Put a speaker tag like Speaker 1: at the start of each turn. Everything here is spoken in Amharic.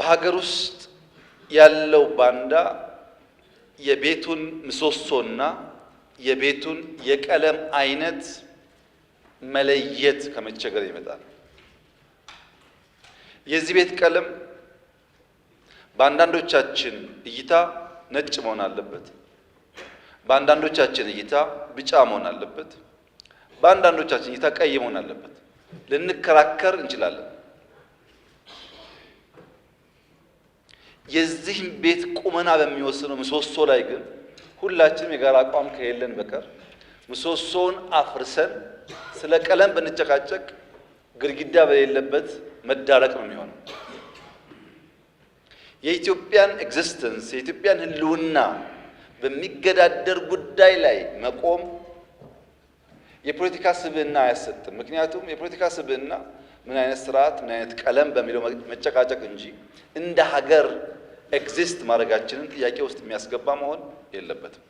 Speaker 1: በሀገር ውስጥ ያለው ባንዳ የቤቱን ምሰሶና የቤቱን የቀለም አይነት መለየት ከመቸገር ይመጣል። የዚህ ቤት ቀለም በአንዳንዶቻችን እይታ ነጭ መሆን አለበት፣ በአንዳንዶቻችን እይታ ቢጫ መሆን አለበት፣ በአንዳንዶቻችን እይታ ቀይ መሆን አለበት። ልንከራከር እንችላለን። የዚህ ቤት ቁመና በሚወስነው ምሰሶ ላይ ግን ሁላችንም የጋራ አቋም ከሌለን በቀር ምሰሶውን አፍርሰን ስለ ቀለም ብንጨቃጨቅ ግድግዳ በሌለበት መዳረቅ ነው የሚሆነው። የኢትዮጵያን ኤግዚስተንስ የኢትዮጵያን ሕልውና በሚገዳደር ጉዳይ ላይ መቆም የፖለቲካ ስብዕና አያሰጥም። ምክንያቱም የፖለቲካ ስብዕና ምን አይነት ስርዓት ምን አይነት ቀለም በሚለው መጨቃጨቅ እንጂ እንደ ሀገር ኤግዚስት ማድረጋችንን ጥያቄ ውስጥ የሚያስገባ መሆን የለበትም።